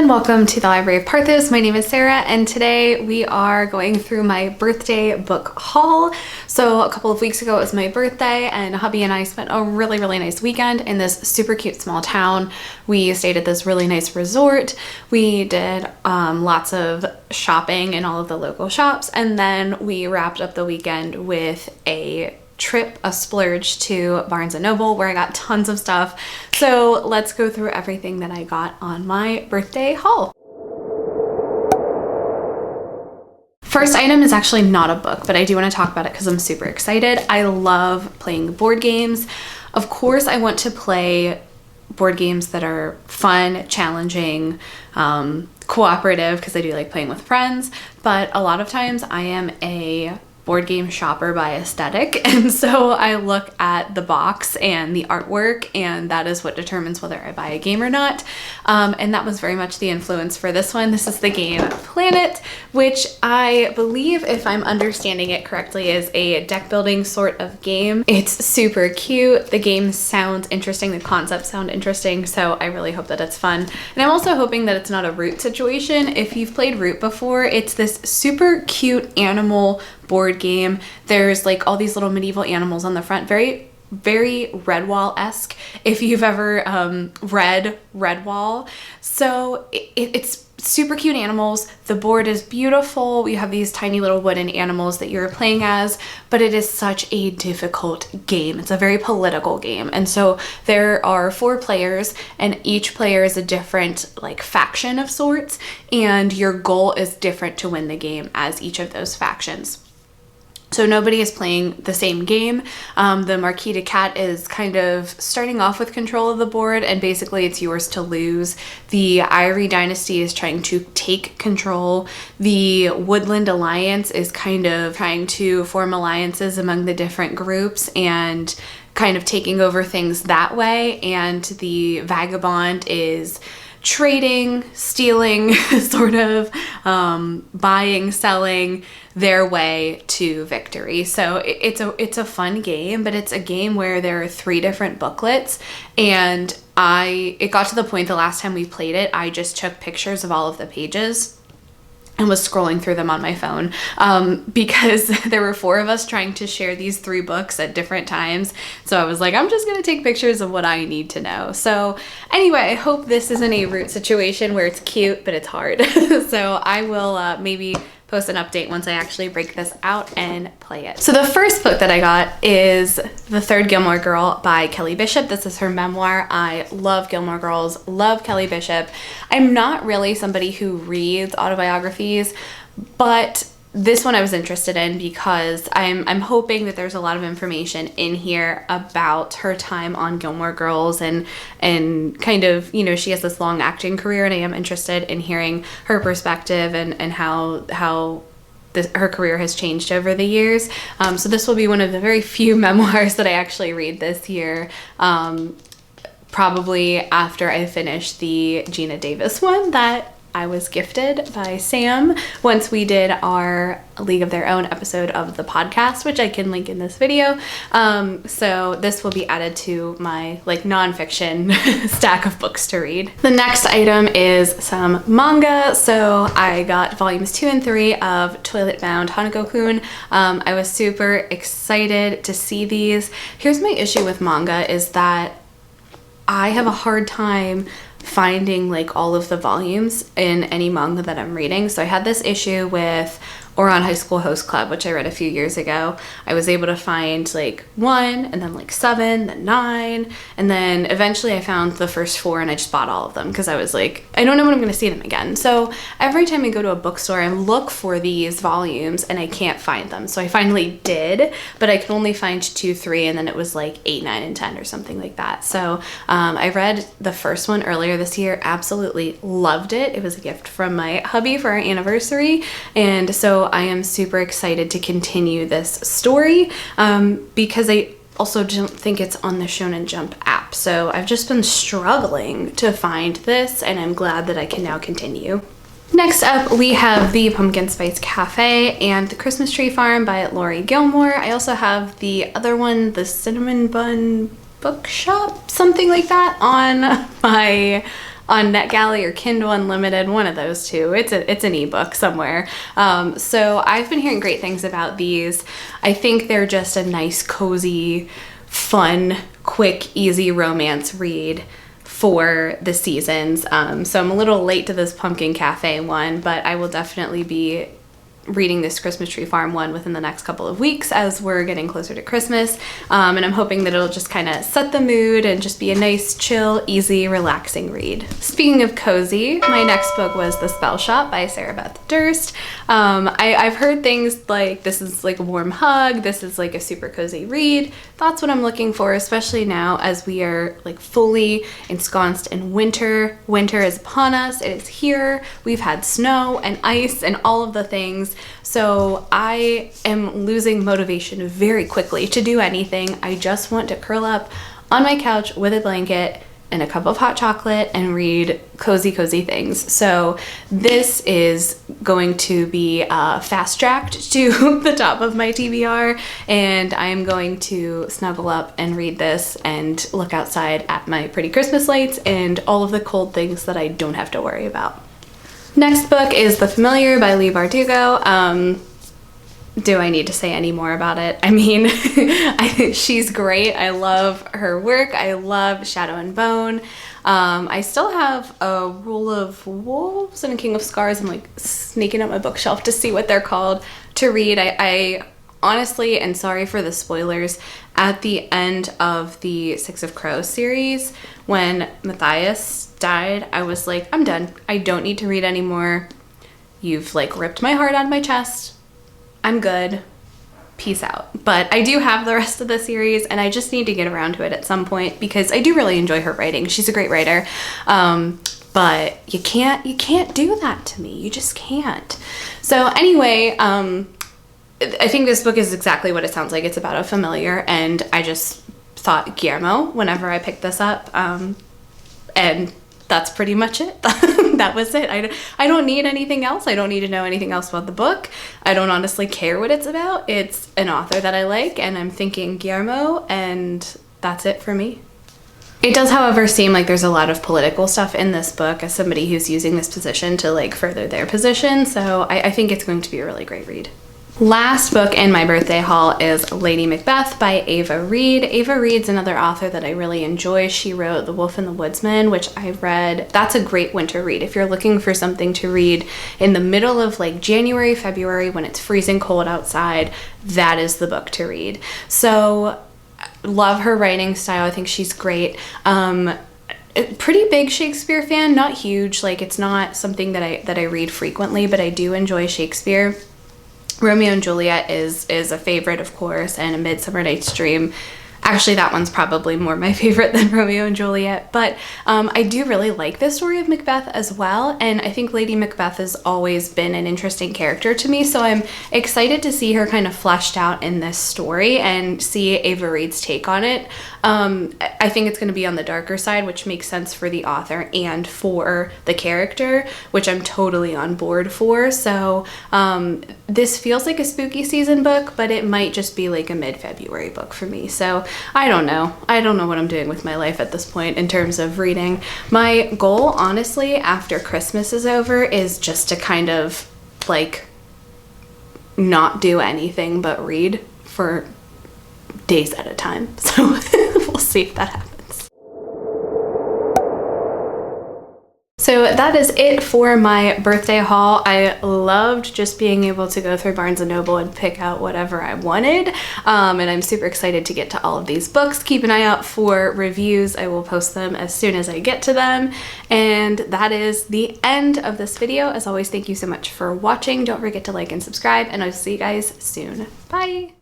and welcome to the Library of Parthos. My name is Sarah, and today we are going through my birthday book haul. So a couple of weeks ago it was my birthday, and hubby and I spent a really nice weekend in this super cute small town. We stayed at this really nice resort. We did lots of shopping in all of the local shops, and then we wrapped up the weekend with a splurge to Barnes & Noble where I got tons of stuff. So let's go through everything that I got on my birthday haul. First item is actually not a book, but I do want to talk about it because I'm super excited. I love playing board games. Of course, I want to play board games that are fun, challenging, cooperative, because I do like playing with friends, but a lot of times I am a board game shopper by aesthetic, and so I look at the box and the artwork, and that is what determines whether I buy a game or not. And that was very much the influence for this one. This is the game Planet, which I believe, if I'm understanding it correctly, is a deck building sort of game. It's super cute. The game sounds interesting. The concepts sound interesting, so I really hope that it's fun. And I'm also hoping that it's not a Root situation. If you've played Root before, it's this super cute animal board game. There's like all these little medieval animals on the front, very Redwall-esque, if you've ever read Redwall. So it's super cute animals. The board is beautiful. You have these tiny little wooden animals that you're playing as, but it is such a difficult game. It's a very political game. And so there are 4 players, and each player is a different like faction of sorts, and your goal is different to win the game as each of those factions. So nobody is playing the same game. The Marquis de Cat is kind of starting off with control of the board, and basically it's yours to lose. The Eyrie Dynasty is trying to take control. The Woodland Alliance is kind of trying to form alliances among the different groups and kind of taking over things that way. And the Vagabond is trading, stealing, sort of buying, selling their way to victory. So it's a fun game, but it's a game where there are 3 different booklets, and it got to the point the last time we played it, I just took pictures of all of the pages and was scrolling through them on my phone because there were 4 of us trying to share these 3 books at different times. So I was like, I'm just gonna take pictures of what I need to know. So anyway, I hope this isn't a Root situation where it's cute, but it's hard. So I will maybe post an update once I actually break this out and play it. So the first book that I got is The Third Gilmore Girl by Kelly Bishop. This is her memoir. I love Gilmore Girls, love Kelly Bishop. I'm not really somebody who reads autobiographies, but this one I was interested in because I'm hoping that there's a lot of information in here about her time on Gilmore Girls and kind of, you know, she has this long acting career, and I am interested in hearing her perspective and how her career has changed over the years. So this will be one of the very few memoirs that I actually read this year, probably after I finish the Gina Davis one that I was gifted by Sam once we did our League of Their Own episode of the podcast, which I can link in this video. So this will be added to my like nonfiction stack of books to read. The next item is some manga. So I got volumes 2 and 3 of Toilet Bound Hanako-kun. I was super excited to see these. Here's my issue with manga is that I have a hard time finding like all of the volumes in any manga that I'm reading. So I had this issue with Ouran High School Host Club, which I read a few years ago. I was able to find like 1 and then like 7, then 9, and then eventually I found the first 4 and I just bought all of them because I was like, I don't know when I'm going to see them again. So every time I go to a bookstore I look for these volumes and I can't find them. So I finally did, but I could only find 2, 3, and then it was like 8, 9, and 10 or something like that. So I read the first one earlier this year, absolutely loved it. It was a gift from my hubby for our anniversary, and so I am super excited to continue this story because I also don't think it's on the Shonen Jump app. So I've just been struggling to find this, and I'm glad that I can now continue. Next up, we have The Pumpkin Spice Cafe and The Christmas Tree Farm by Laurie Gilmore. I also have the other one, The Cinnamon Bun Bookshop, something like that, on my on NetGalley or Kindle Unlimited, one of those two. It's an ebook somewhere. So I've been hearing great things about these. I think they're just a nice, cozy, fun, quick, easy romance read for the seasons. So I'm a little late to this Pumpkin Cafe one, but I will definitely be reading this Christmas Tree Farm one within the next couple of weeks as we're getting closer to Christmas. And I'm hoping that it'll just kind of set the mood and just be a nice, chill, easy, relaxing read. Speaking of cozy, my next book was The Spell Shop by Sarah Beth Durst. I've heard things like this is like a warm hug, this is like a super cozy read. That's what I'm looking for, especially now as we are like fully ensconced in winter. Winter is upon us, it is here. We've had snow and ice and all of the things. So I am losing motivation very quickly to do anything. I just want to curl up on my couch with a blanket and a cup of hot chocolate and read cozy, cozy things. So this is going to be fast-tracked to the top of my TBR, and I am going to snuggle up and read this and look outside at my pretty Christmas lights and all of the cold things that I don't have to worry about. Next book is The Familiar by Leigh Bardugo. Do I need to say any more about it? I mean, she's great. I love her work. I love Shadow and Bone. I still have a Rule of Wolves and a King of Scars. I'm like sneaking up my bookshelf to see what they're called to read. I honestly, and sorry for the spoilers, at the end of the Six of Crows series, when Matthias died, I was like, I'm done. I don't need to read anymore. You've like ripped my heart out of my chest. I'm good. Peace out. But I do have the rest of the series, and I just need to get around to it at some point because I do really enjoy her writing. She's a great writer. But you can't do that to me. You just can't. So anyway, I think this book is exactly what it sounds like. It's about a familiar, and I just thought Guillermo whenever I picked this up. And that's pretty much it. That was it. I don't need anything else. I don't need to know anything else about the book. I don't honestly care what it's about. It's an author that I like, and I'm thinking Guillermo, and that's it for me. It does, however, seem like there's a lot of political stuff in this book as somebody who's using this position to like further their position. So I think it's going to be a really great read. Last book in my birthday haul is Lady Macbeth by Ava Reid. Ava Reid's another author that I really enjoy. She wrote The Wolf and the Woodsman, which I read. That's a great winter read. If you're looking for something to read in the middle of like January, February, when it's freezing cold outside, that is the book to read. So love her writing style. I think she's great. Pretty big Shakespeare fan, not huge. Like it's not something that I read frequently, but I do enjoy Shakespeare. Romeo and Juliet is a favorite, of course, and A Midsummer Night's Dream. Actually, that one's probably more my favorite than Romeo and Juliet, but I do really like the story of Macbeth as well, and I think Lady Macbeth has always been an interesting character to me, so I'm excited to see her kind of fleshed out in this story and see Ava Reid's take on it. I think it's going to be on the darker side, which makes sense for the author and for the character, which I'm totally on board for. So this feels like a spooky season book, but it might just be like a mid-February book for me. So I don't know. I don't know what I'm doing with my life at this point in terms of reading. My goal, honestly, after Christmas is over is just to kind of like not do anything but read for days at a time. So we'll see if that happens. So that is it for my birthday haul. I loved just being able to go through Barnes & Noble and pick out whatever I wanted. And I'm super excited to get to all of these books. Keep an eye out for reviews. I will post them as soon as I get to them. And that is the end of this video. As always, thank you so much for watching. Don't forget to like and subscribe, and I'll see you guys soon. Bye!